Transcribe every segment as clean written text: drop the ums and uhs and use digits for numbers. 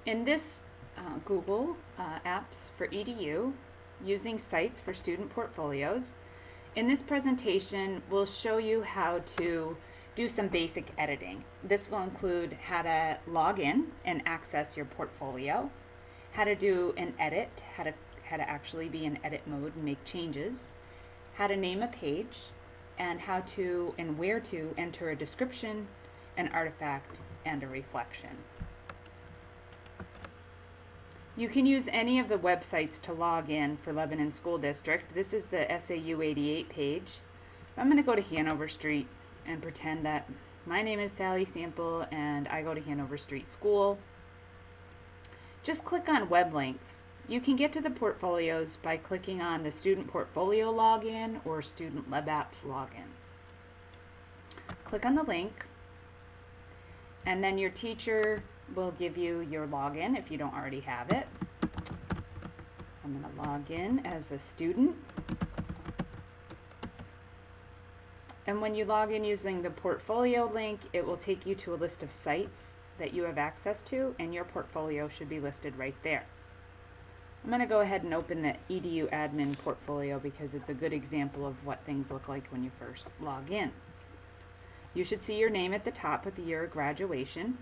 In this Google Apps for EDU, using sites for student portfolios, in this presentation we'll show you how to do some basic editing. This will include how to log in and access your portfolio, how to do an edit, how to actually be in edit mode and make changes, how to name a page, and how to and where to enter a description, an artifact, and a reflection. You can use any of the websites to log in for Lebanon School District. This is the SAU 88 page. I'm going to go to Hanover Street and pretend that my name is Sally Sample and I go to Hanover Street School. Just click on web links. You can get to the portfolios by clicking on the student portfolio login or student Lebapps login. Click on the link, and then your teacher will give you your login if you don't already have it. I'm going to log in as a student. And when you log in using the portfolio link, it will take you to a list of sites that you have access to, and your portfolio should be listed right there. I'm going to go ahead and open the EDU admin portfolio because it's a good example of what things look like when you first log in. You should see your name at the top with the year of graduation.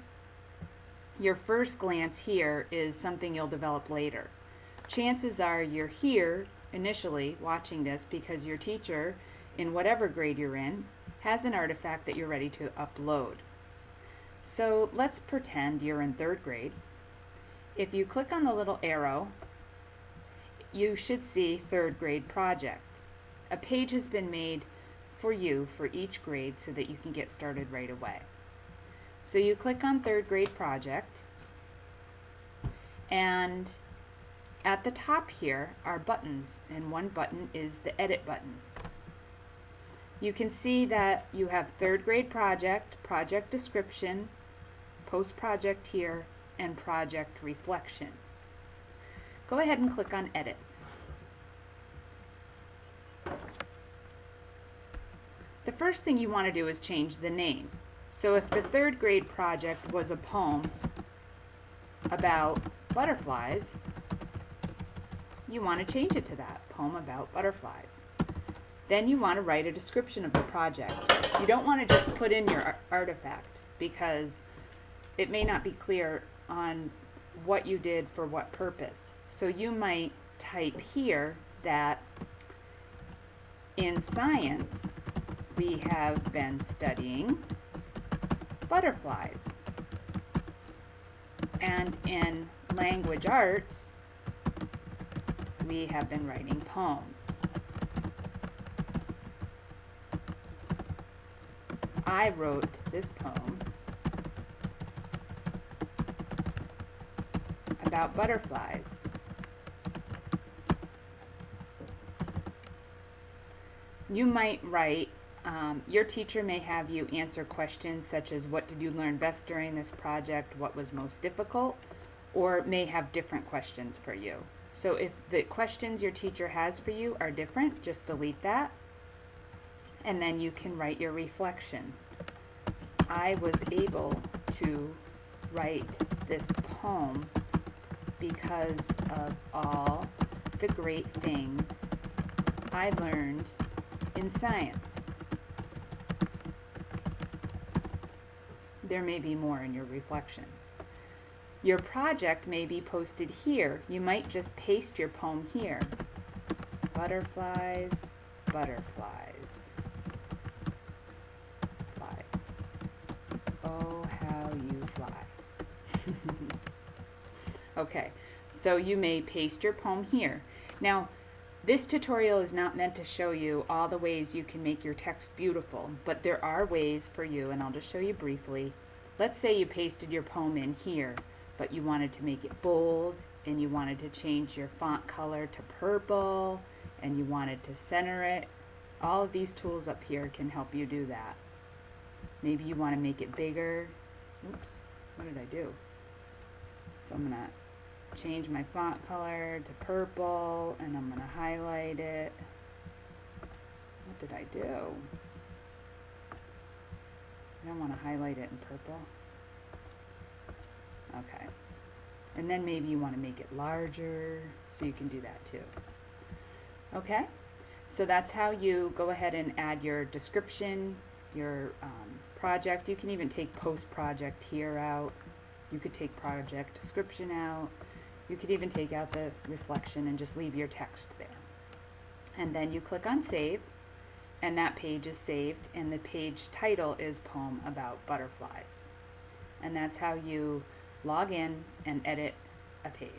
Your first glance here is something you'll develop later. Chances are you're here initially watching this because your teacher, in whatever grade you're in, has an artifact that you're ready to upload. So let's pretend you're in 3rd grade. If you click on the little arrow, you should see 3rd grade project. A page has been made for you for each grade so that you can get started right away. So you click on 3rd grade project, and at the top here are buttons, and one button is the edit button. You can see that you have 3rd grade project, project description, post project here, and project reflection. Go ahead and click on edit. The first thing you want to do is change the name. So if the 3rd grade project was a poem about butterflies, you want to change it to that, poem about butterflies. Then you want to write a description of the project. You don't want to just put in your artifact because it may not be clear on what you did for what purpose. So you might type here that in science we have been studying butterflies, and in language arts we have been writing poems. I wrote this poem about butterflies. You might write, your teacher may have you answer questions such as what did you learn best during this project, what was most difficult, or may have different questions for you. So if the questions your teacher has for you are different, just delete that, and then you can write your reflection. I was able to write this poem because of all the great things I learned in science. There may be more in your reflection. Your project may be posted here. You might just paste your poem here. Butterflies, butterflies, flies. Oh, how you fly. Okay, so you may paste your poem here. Now, this tutorial is not meant to show you all the ways you can make your text beautiful, but there are ways for you, and I'll just show you briefly. Let's say you pasted your poem in here, but you wanted to make it bold, and you wanted to change your font color to purple, and you wanted to center it. All of these tools up here can help you do that. Maybe you want to make it bigger. Oops, what did I do? So I'm going to change my font color to purple, and I'm going to highlight it. What did I do? I don't want to highlight it in purple. Okay. And then maybe you want to make it larger, so you can do that too. Okay, so that's how you go ahead and add your description, your project. You can even take post-project here out. You could take project description out. You could even take out the reflection and just leave your text there. And then you click on save, and that page is saved, and the page title is Poem About Butterflies. And that's how you log in and edit a page.